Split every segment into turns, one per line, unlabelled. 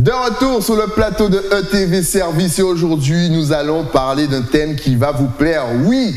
De retour sur le plateau de ETV Service et aujourd'hui nous allons parler d'un thème qui va vous plaire. Oui,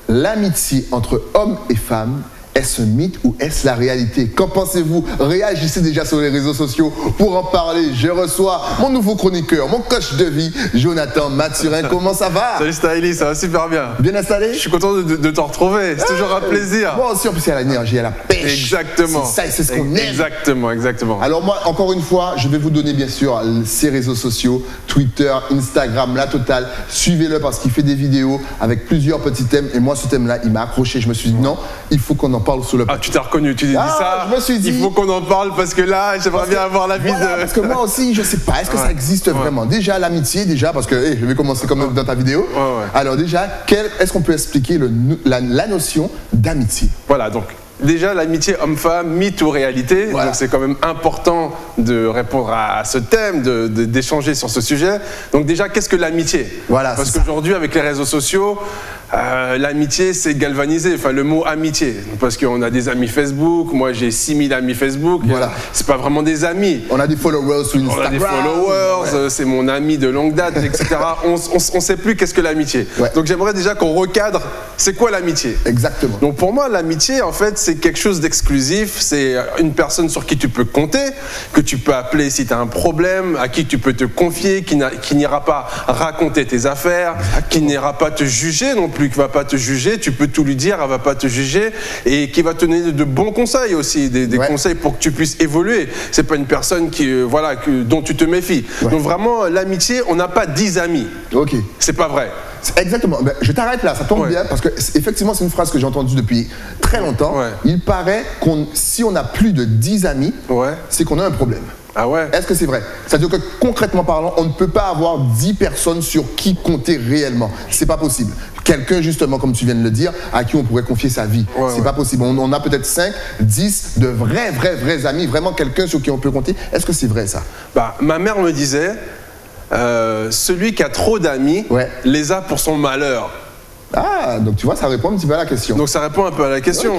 l'amitié entre hommes et femmes, est-ce un mythe ou est-ce la réalité? Qu'en pensez-vous? Réagissez déjà sur les réseaux sociaux. Pour en parler, je reçois mon nouveau chroniqueur, mon coach de vie, Jonathan Mathurin. Comment ça va?
Salut Styli, ça va super bien.
Bien installé?
Je suis content de t'en retrouver, c'est toujours un plaisir.
Moi aussi, en plus, il y a l'énergie, il y a la pêche.
Exactement.
C'est ça, c'est ce qu'on aime.
Exactement.
Alors moi, encore une fois, je vais vous donner bien sûr ses réseaux sociaux, Twitter, Instagram, la totale. Suivez-le parce qu'il fait des vidéos avec plusieurs petits thèmes. Et moi, ce thème-là, il m'a accroché. Je me suis dit non, il faut qu'on en parle sur le plateau.
Ah, tu t'es reconnu, tu t'es dit ça.
Je me suis dit,
il faut qu'on en parle parce que là, j'aimerais bien avoir l'avis de...
Parce que moi aussi, je ne sais pas, est-ce que ça existe vraiment? Déjà, l'amitié, parce que je vais commencer comme dans ta vidéo. Alors déjà, est-ce qu'on peut expliquer la notion d'amitié?
Voilà, donc... Déjà, l'amitié homme-femme, mythe ou réalité, donc c'est quand même important de répondre à ce thème, d'échanger sur ce sujet. Donc déjà, qu'est-ce que l'amitié? Parce qu'aujourd'hui, avec les réseaux sociaux, l'amitié, c'est galvanisé, enfin le mot amitié. Parce qu'on a des amis Facebook, moi j'ai 6000 amis Facebook, c'est pas vraiment des amis.
On a des followers sur Instagram.
On a des followers, c'est mon ami de longue date, etc. On sait plus qu'est-ce que l'amitié. Donc j'aimerais déjà qu'on recadre, c'est quoi l'amitié?
Exactement.
Donc pour moi, l'amitié, en fait, c'est quelque chose d'exclusif, c'est une personne sur qui tu peux compter, que tu peux appeler si tu as un problème, à qui tu peux te confier, qui n'ira pas raconter tes affaires, qui n'ira pas te juger non plus, qui ne va pas te juger, tu peux tout lui dire, elle ne va pas te juger, et qui va te donner de bons conseils aussi, des conseils pour que tu puisses évoluer. Ce n'est pas une personne dont tu te méfies. Donc vraiment, l'amitié, on n'a pas 10 amis.
Ok.
C'est pas vrai.
Exactement. Ben, je t'arrête là, ça tombe bien parce que effectivement c'est une phrase que j'ai entendue depuis très longtemps. Il paraît que si on a plus de 10 amis, c'est qu'on a un problème.
Ah ouais?
Est-ce que c'est vrai? C'est-à-dire que concrètement parlant, on ne peut pas avoir 10 personnes sur qui compter réellement. C'est pas possible. Quelqu'un justement, comme tu viens de le dire, à qui on pourrait confier sa vie. C'est pas possible. On a peut-être 5, 10 de vrais amis, vraiment quelqu'un sur qui on peut compter. Est-ce que c'est vrai ça?
Ma mère me disait... celui qui a trop d'amis les a pour son malheur.
Ah, donc tu vois, ça répond un petit peu à la question.
Donc ça répond un peu à la question.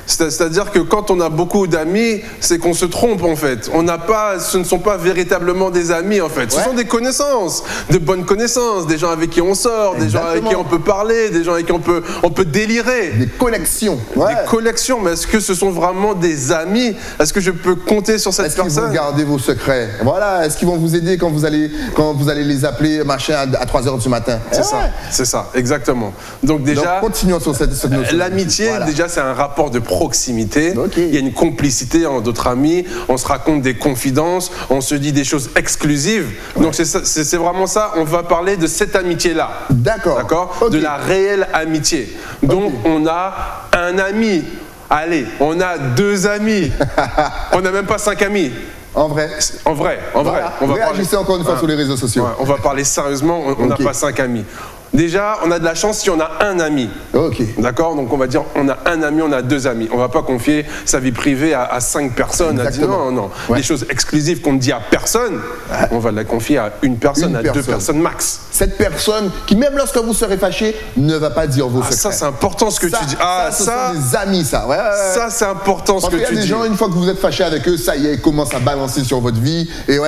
C'est-à-dire que quand on a beaucoup d'amis, c'est qu'on se trompe en fait. Ce ne sont pas véritablement des amis en fait. Ce sont des connaissances, de bonnes connaissances, des gens avec qui on sort, des gens avec qui on peut parler, des gens avec qui on peut délirer.
Des connexions.
Des connexions, mais est-ce que ce sont vraiment des amis? Est-ce que je peux compter sur cette personne?
Est-ce qu'ils vont garder vos secrets? Voilà, est-ce qu'ils vont vous aider quand vous allez les appeler machin à 3h du matin?
C'est ça, exactement. Donc déjà,
continuons sur cette notion.
L'amitié, déjà, c'est un rapport de proximité. Il y a une complicité entre amis, on se raconte des confidences, on se dit des choses exclusives. Donc c'est vraiment ça, on va parler de cette amitié-là. D'accord. De la réelle amitié. Donc on a un ami. Allez, on a 2 amis. On n'a même pas 5 amis.
En vrai.
On va
réagissez encore une fois sur les réseaux sociaux.
On va parler sérieusement, on n'a pas 5 amis. Déjà, on a de la chance si on a un ami. D'accord? Donc on va dire on a un ami, on a 2 amis. On ne va pas confier sa vie privée à 5 personnes. Non. Les choses exclusives qu'on ne dit à personne, on va la confier à une personne, à 2 personnes max.
Cette personne qui, même lorsque vous serez fâché, ne va pas dire vos secrets.
Ça, c'est important ce que tu dis.
Ce sont des amis, ça.
Ça, c'est important ce que tu dis.
Parce qu'il y a des gens, une fois que vous êtes fâché avec eux, ça y est, ils commencent à balancer sur votre vie. Et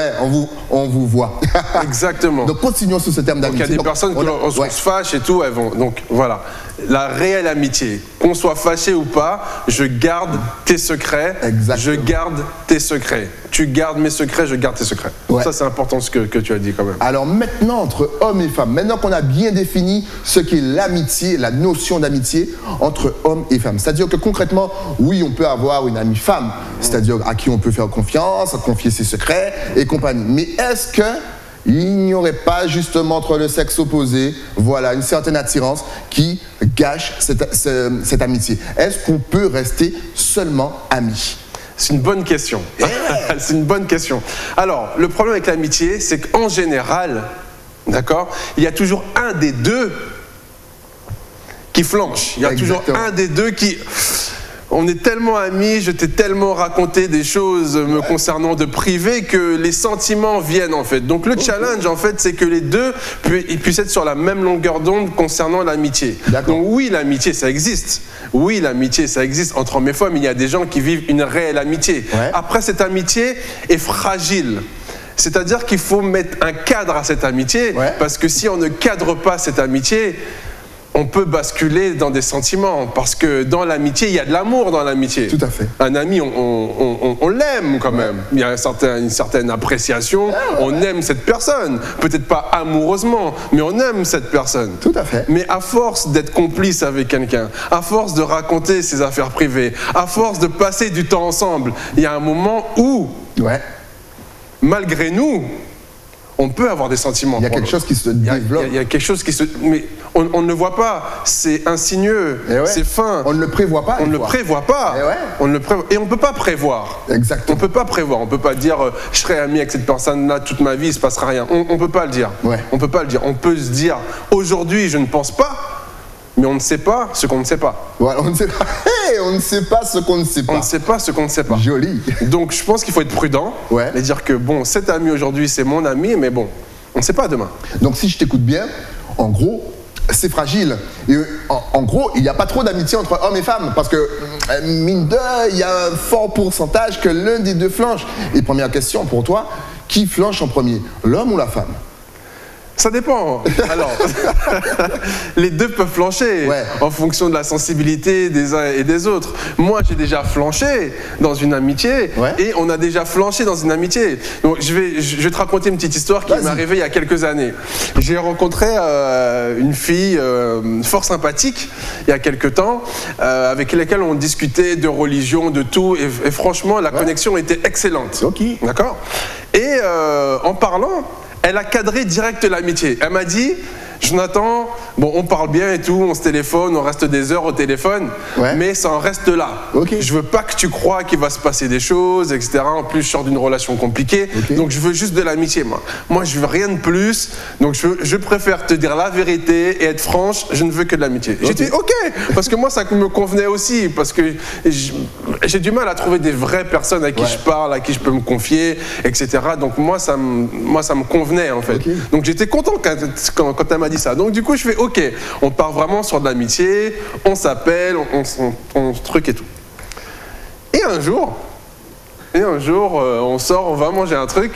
on vous voit.
Exactement.
Donc continuons sur ce terme d'amitié.
Donc il y a des personnes qui se fâchent et tout, elles vont. Donc voilà, la réelle amitié, qu'on soit fâché ou pas, je garde tes secrets, je garde tes secrets. Tu gardes mes secrets, je garde tes secrets. Ça, c'est important ce que tu as dit quand même.
Alors maintenant, entre hommes et femmes, maintenant qu'on a bien défini ce qu'est l'amitié, la notion d'amitié entre hommes et femmes, c'est-à-dire que concrètement, oui, on peut avoir une amie femme, c'est-à-dire à qui on peut faire confiance, à confier ses secrets et compagnie. Mais est-ce que il n'y aurait pas justement entre le sexe opposé, une certaine attirance qui gâche cette amitié? Est-ce qu'on peut rester seulement amis?
C'est une bonne question. C'est une bonne question. Alors, le problème avec l'amitié, c'est qu'en général, d'accord, il y a toujours un des deux qui flanche. Il y a toujours un des deux qui... On est tellement amis, je t'ai tellement raconté des choses me concernant de privé que les sentiments viennent en fait. Donc le challenge en fait, c'est que les deux puissent être sur la même longueur d'onde concernant l'amitié. Donc oui, l'amitié ça existe. Oui, l'amitié ça existe entre hommes et femmes. Il y a des gens qui vivent une réelle amitié. Après, cette amitié est fragile. C'est-à-dire qu'il faut mettre un cadre à cette amitié, parce que si on ne cadre pas cette amitié, on peut basculer dans des sentiments, parce que dans l'amitié, il y a de l'amour dans l'amitié.
Tout à fait.
Un ami, on l'aime quand même. Il y a une certaine appréciation, on aime cette personne. Peut-être pas amoureusement, mais on aime cette personne.
Tout à fait.
Mais à force d'être complice avec quelqu'un, à force de raconter ses affaires privées, à force de passer du temps ensemble, il y a un moment où, malgré nous, on peut avoir des sentiments.
Il y a quelque chose qui se développe.
Il y a quelque chose qui se... Mais on ne le voit pas. C'est insinueux. C'est fin.
On ne le prévoit pas.
On ne le prévoit pas. On ne le prévoit. Et on ne peut pas prévoir.
Exactement.
On ne peut pas prévoir. On ne peut pas dire je serai ami avec cette personne-là toute ma vie, il ne se passera rien. On ne peut pas le dire. On ne peut pas le dire. On peut se dire aujourd'hui, je ne pense pas. Mais on ne sait pas ce qu'on ne sait pas.
Voilà, on ne sait pas. On ne sait pas ce qu'on ne sait pas.
On ne sait pas ce qu'on ne sait pas.
Joli.
Donc je pense qu'il faut être prudent et dire que bon, cet ami aujourd'hui, c'est mon ami, mais bon, on ne sait pas demain.
Donc si je t'écoute bien, en gros, c'est fragile. Et en gros, il n'y a pas trop d'amitié entre hommes et femmes, parce que, mine de, il y a un fort pourcentage que l'un des deux flanche. Et première question pour toi, qui flanche en premier, l'homme ou la femme?
Ça dépend. Alors, les deux peuvent flancher en fonction de la sensibilité des uns et des autres. Moi, j'ai déjà flanché dans une amitié et on a déjà flanché dans une amitié. Donc, je vais te raconter une petite histoire qui m'est arrivée il y a quelques années. J'ai rencontré une fille fort sympathique il y a quelques temps, avec laquelle on discutait de religion, de tout, et franchement, la connexion était excellente. D'accord ? Et en parlant, elle a cadré direct l'amitié. Elle m'a dit, Jonathan, bon, on parle bien et tout, on se téléphone, on reste des heures au téléphone, mais ça en reste là. Je veux pas que tu crois qu'il va se passer des choses, etc. En plus, je sors d'une relation compliquée, donc je veux juste de l'amitié, moi. Moi, je veux rien de plus, donc je préfère te dire la vérité et être franche, je ne veux que de l'amitié. J'ai dit, ok, parce que moi, ça me convenait aussi, parce que j'ai du mal à trouver des vraies personnes à qui je parle, à qui je peux me confier, etc. Donc moi, ça me convenait, en fait. Donc j'étais content quand elle m'a dit ça. Donc du coup, je fais ok, on part vraiment sur de l'amitié, on s'appelle, on truc et tout. Et un jour, on sort, on va manger un truc,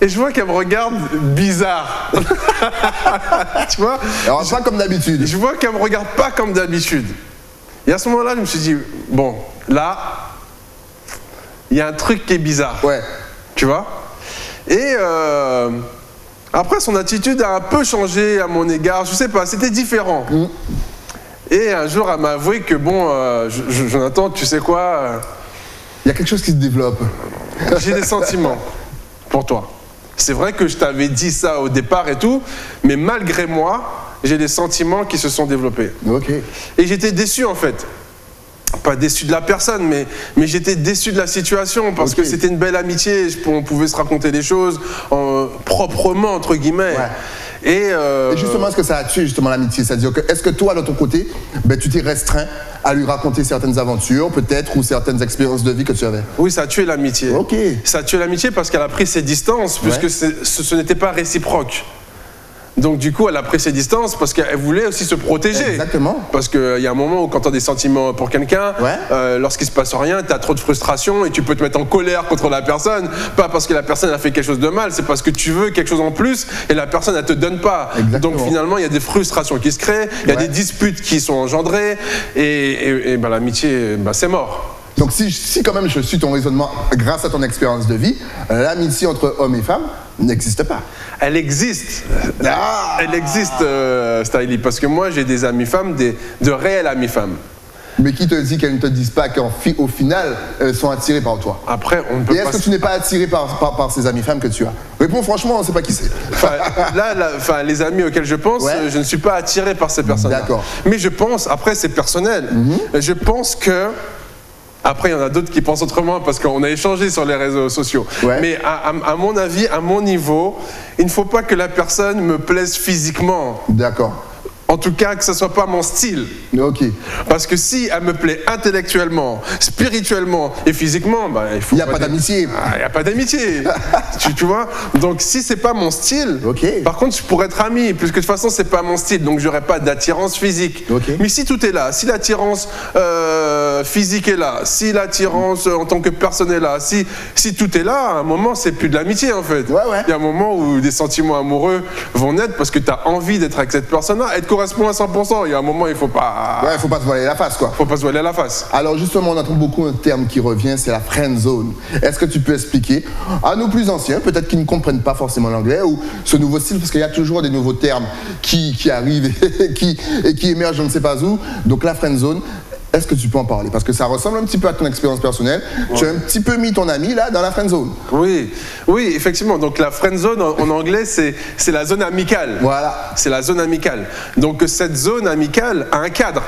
et je vois qu'elle me regarde bizarre. Tu vois ?
Alors pas comme d'habitude.
Je vois qu'elle me regarde pas comme d'habitude. Et à ce moment-là, je me suis dit, bon, là, il y a un truc qui est bizarre. Tu vois ? Et après, son attitude a un peu changé à mon égard. Je sais pas, c'était différent. Et un jour, elle m'a avoué que bon, Jonathan, tu sais quoi,
il y a quelque chose qui se développe.
J'ai des sentiments pour toi. C'est vrai que je t'avais dit ça au départ et tout, mais malgré moi, j'ai des sentiments qui se sont développés. Et j'étais déçu en fait. Pas déçu de la personne, mais j'étais déçu de la situation parce que c'était une belle amitié, on pouvait se raconter des choses proprement, entre guillemets. Et
justement, est-ce que ça a tué justement l'amitié? C'est-à-dire que, est-ce que toi, de ton côté, tu t'es restreint à lui raconter certaines aventures, peut-être, ou certaines expériences de vie que tu avais?
Oui, ça a tué l'amitié. Ça a tué l'amitié parce qu'elle a pris ses distances, puisque ce n'était pas réciproque. Donc du coup, elle a pris ses distances parce qu'elle voulait aussi se protéger.
Exactement.
Parce qu'il y a un moment où quand tu as des sentiments pour quelqu'un, lorsqu'il se passe rien, tu as trop de frustration et tu peux te mettre en colère contre la personne. Pas parce que la personne a fait quelque chose de mal, c'est parce que tu veux quelque chose en plus et la personne, elle te donne pas. Donc finalement, il y a des frustrations qui se créent, il y a des disputes qui sont engendrées et l'amitié, c'est mort.
Donc si quand même je suis ton raisonnement grâce à ton expérience de vie, l'amitié entre hommes et femmes n'existe pas.
Elle existe. Elle existe, Stylie, parce que moi j'ai des amies femmes, de réelles amies femmes.
Mais qui te dit qu'elles ne te disent pas qu'au final, elles sont attirées par toi?
Après, on ne peut pas...
Et est-ce que tu n'es pas attiré par ces amies femmes que tu as? Réponds franchement, on ne sait pas qui c'est.
Les amis auxquels je pense, je ne suis pas attiré par ces personnes-là.
D'accord.
Mais je pense, après c'est personnel, je pense que... Après, il y en a d'autres qui pensent autrement parce qu'on a échangé sur les réseaux sociaux. Mais à mon avis, à mon niveau, il ne faut pas que la personne me plaise physiquement.
D'accord.
En tout cas, que ce ne soit pas mon style. Parce que si elle me plaît intellectuellement, spirituellement et physiquement, il n'y a pas d'amitié. Il n'y a pas d'amitié. tu vois? Donc si ce n'est pas mon style, par contre, je pourrais être ami, puisque de toute façon, ce n'est pas mon style, donc je n'aurai pas d'attirance physique. Mais si tout est là, si l'attirance physique est là, si l'attirance en tant que personne est là, si tout est là, à un moment, c'est plus de l'amitié en fait.
Ouais, ouais.
Il y a un moment où des sentiments amoureux vont naître parce que tu as envie d'être avec cette personne-là. Elle te correspond à 100%. Il y a un moment, il faut pas...
Ouais, faut pas se voiler la face, quoi.
Faut pas se voiler la face.
Alors justement, on entend beaucoup un terme qui revient, c'est la friend zone. Est-ce que tu peux expliquer à nos plus anciens, peut-être qui ne comprennent pas forcément l'anglais, ou ce nouveau style, parce qu'il y a toujours des nouveaux termes qui arrivent et qui émergent, je ne sais pas où. Donc la friend zone, est-ce que tu peux en parler? Parce que ça ressemble un petit peu à ton expérience personnelle. Ouais. Tu as un petit peu mis ton ami là dans la friend zone.
Oui, oui, effectivement. Donc la friend zone en anglais, c'est la zone amicale.
Voilà.
C'est la zone amicale. Donc cette zone amicale a un cadre.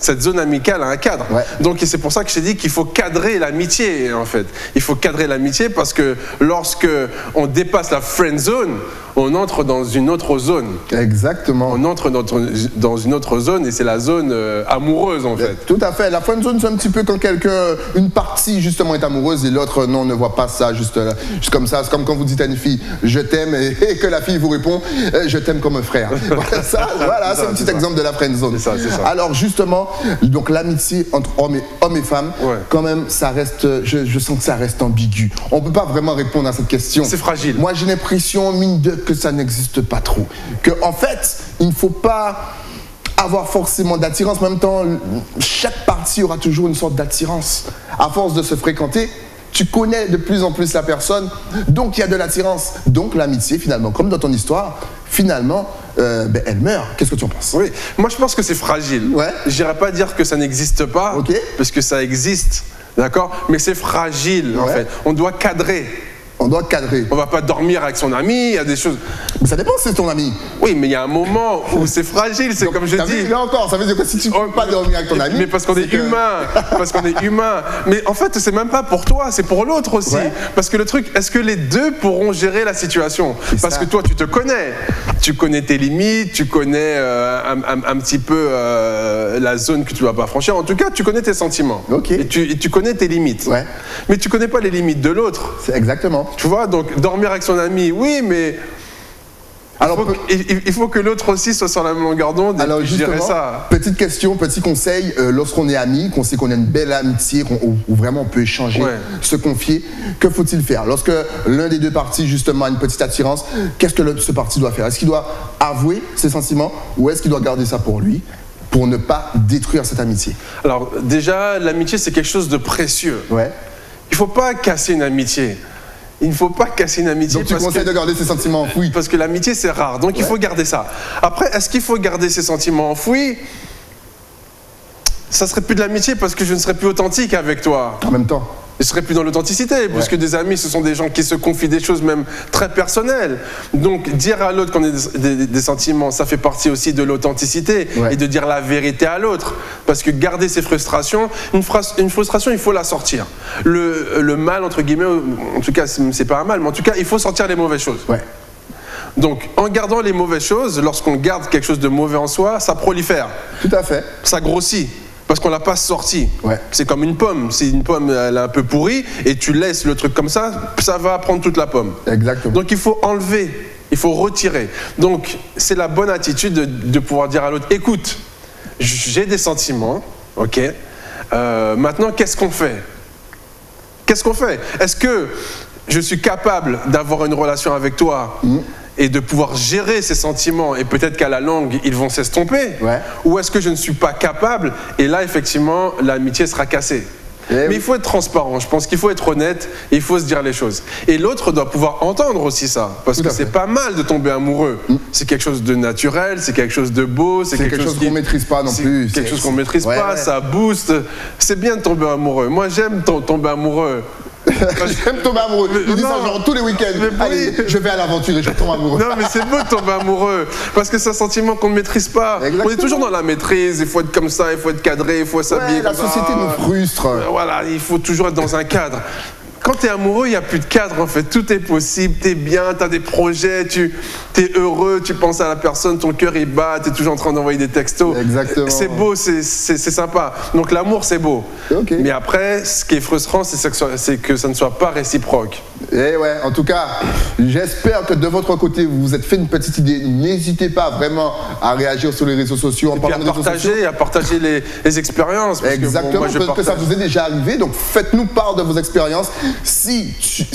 Cette zone amicale a un cadre.
Ouais.
Donc c'est pour ça que je t'ai dit qu'il faut cadrer l'amitié en fait. Il faut cadrer l'amitié parce que lorsque on dépasse la friend zone, on entre dans une autre zone.
Exactement.
On entre dans une autre zone et c'est la zone amoureuse en fait.
Tout à fait. La friend zone, c'est un petit peu quand une partie justement est amoureuse et l'autre non, ne voit pas ça juste comme ça. C'est comme quand vous dites à une fille je t'aime et que la fille vous répond je t'aime comme un frère. Voilà, c'est un petit exemple de la friend zone.
C'est ça.
Alors justement, donc l'amitié entre hommes et femmes, ouais. Quand même, ça reste, je sens que ça reste ambigu. On ne peut pas vraiment répondre à cette question.
C'est fragile.
Moi, j'ai l'impression, mine de que ça n'existe pas trop. Que en fait, il ne faut pas avoir forcément d'attirance. En même temps, chaque partie aura toujours une sorte d'attirance. À force de se fréquenter, tu connais de plus en plus la personne, donc il y a de l'attirance. Donc l'amitié, finalement, comme dans ton histoire, finalement, elle meurt. Qu'est-ce que tu en penses?
Oui, moi je pense que c'est fragile.
Ouais.
Je n'irais pas dire que ça n'existe pas,
okay.
Parce que ça existe, d'accord? Mais c'est fragile, en fait. On doit cadrer.
On doit cadrer.
On va pas dormir avec son ami, il y a des choses...
Mais ça dépend si c'est ton ami.
Oui, mais il y a un moment où c'est fragile, c'est comme je dis...
Là encore, ça veut dire que si tu ne peux pas dormir avec ton ami...
Mais parce qu'on est humain, parce qu'on est humain. Mais en fait, c'est même pas pour toi, c'est pour l'autre aussi. Ouais. Parce que le truc, est-ce que les deux pourront gérer la situation? Parce que toi, tu te connais. Tu connais tes limites, tu connais un petit peu la zone que tu ne vas pas franchir. En tout cas, tu connais tes sentiments.
Okay.
Et tu connais tes limites.
Ouais.
Mais tu connais pas les limites de l'autre.
C'est exactement.
Tu vois, donc dormir avec son ami, oui, mais il faut que l'autre aussi soit sur la même longueur d'onde et gérer ça.
Petite question, petit conseil, lorsqu'on est amis, qu'on sait qu'on a une belle amitié, où vraiment on peut échanger, se confier, que faut-il faire? Lorsque l'un des deux parties, justement, a une petite attirance, qu'est-ce que ce parti doit faire? Est-ce qu'il doit avouer ses sentiments ou est-ce qu'il doit garder ça pour lui, pour ne pas détruire cette amitié?
Alors déjà, l'amitié, c'est quelque chose de précieux.
Ouais.
Il ne faut pas casser une amitié. Il ne faut pas casser une amitié.
Donc tu conseilles de garder ses sentiments enfouis?
Parce que l'amitié, c'est rare. Donc il faut garder ça. Après, est-ce qu'il faut garder ses sentiments enfouis? Ça serait plus de l'amitié parce que je ne serais plus authentique avec toi.
En même temps.
Je ne serais plus dans l'authenticité, puisque des amis, ce sont des gens qui se confient des choses même très personnelles. Donc dire à l'autre qu'on a des sentiments, ça fait partie aussi de l'authenticité et de dire la vérité à l'autre. Parce que garder ses frustrations, une frustration, il faut la sortir. Le mal, entre guillemets, en tout cas, c'est pas un mal, mais en tout cas, il faut sortir les mauvaises choses.
Ouais.
Donc, en gardant les mauvaises choses, lorsqu'on garde quelque chose de mauvais en soi, ça prolifère.
Tout à fait.
Ça grossit. Parce qu'on ne l'a pas sorti.
Ouais.
C'est comme une pomme. Si une pomme elle est un peu pourrie et tu laisses le truc comme ça va prendre toute la pomme.
Exactement.
Donc il faut enlever, il faut retirer. Donc c'est la bonne attitude de pouvoir dire à l'autre, écoute, j'ai des sentiments, ok. Maintenant, qu'est-ce qu'on fait? Qu'est-ce qu'on fait? Est-ce que je suis capable d'avoir une relation avec toi et de pouvoir gérer ces sentiments et peut-être qu'à la longue, ils vont s'estomper? Ou est-ce que je ne suis pas capable? Et là, effectivement, l'amitié sera cassée. Mais il faut être transparent, je pense qu'il faut être honnête et il faut se dire les choses. Et l'autre doit pouvoir entendre aussi ça, parce que c'est pas mal de tomber amoureux. C'est quelque chose de naturel, c'est quelque chose de beau, c'est quelque chose
qu'on maîtrise pas non plus.
Quelque chose qu'on maîtrise pas, ça booste. C'est bien de tomber amoureux. Moi, j'aime tomber amoureux.
J'aime tomber amoureux. Il dit ça genre tous les week-ends. Allez, je vais à l'aventure et je tombe amoureux.
Non, mais c'est beau de tomber amoureux. Parce que c'est un sentiment qu'on ne maîtrise pas. Exactement. On est toujours dans la maîtrise. Il faut être comme ça, il faut être cadré, il faut s'habiller comme ça.
La société nous frustre.
Voilà, il faut toujours être dans un cadre. Quand tu es amoureux, il n'y a plus de cadre en fait. Tout est possible, tu es bien, tu as des projets, tu es heureux, tu penses à la personne, ton cœur il bat, tu es toujours en train d'envoyer des textos.
Exactement.
C'est beau, c'est sympa. Donc l'amour c'est beau. Mais après, ce qui est frustrant, c'est que ça ne soit pas réciproque.
Et ouais, en tout cas, j'espère que de votre côté, vous vous êtes fait une petite idée. N'hésitez pas vraiment à réagir sur les réseaux sociaux. En parlant
des réseaux sociaux. À partager les expériences.
Exactement, peut-être que ça vous est déjà arrivé. Donc faites-nous part de vos expériences.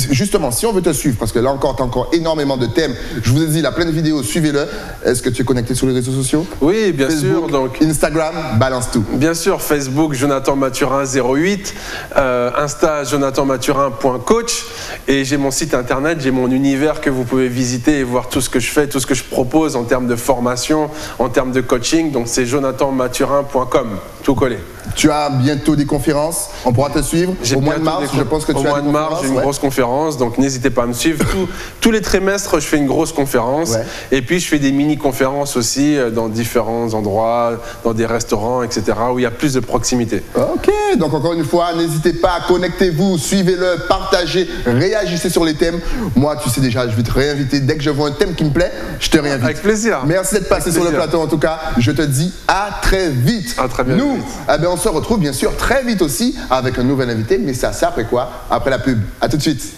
Justement, si on veut te suivre, parce que là encore, tu as encore énormément de thèmes. Je vous ai dit, la pleine vidéo, suivez-le. Est-ce que tu es connecté sur les réseaux sociaux?
Oui, bien
Facebook,
sûr. Donc,
Instagram, balance tout.
Bien sûr, Facebook, Jonathan Mathurin 08, Insta, jonathanmathurin.coach. Et j'ai mon site internet, j'ai mon univers que vous pouvez visiter et voir tout ce que je fais, tout ce que je propose en termes de formation, en termes de coaching. Donc c'est jonathanmathurin.com, tout collé.
Tu as bientôt des conférences, on pourra te suivre. Au mois de mars, je pense que tu as des conférences.
Au mois de mars, j'ai une grosse conférence, donc n'hésitez pas à me suivre. Tous les trimestres, je fais une grosse conférence. Ouais. Et puis je fais des mini-conférences aussi dans différents endroits, dans des restaurants, etc., où il y a plus de proximité.
Ok, donc encore une fois, n'hésitez pas, connectez-vous, suivez-le, partagez, réagissez sur les thèmes. Moi, tu sais déjà, je vais te réinviter. Dès que je vois un thème qui me plaît, je te réinvite.
Avec plaisir.
Merci d'être passé sur le plateau en tout cas. Je te dis à très vite.
À très bien.
Nous, on se retrouve bien sûr très vite aussi avec un nouvel invité, mais ça après quoi? Après la pub. À tout de suite.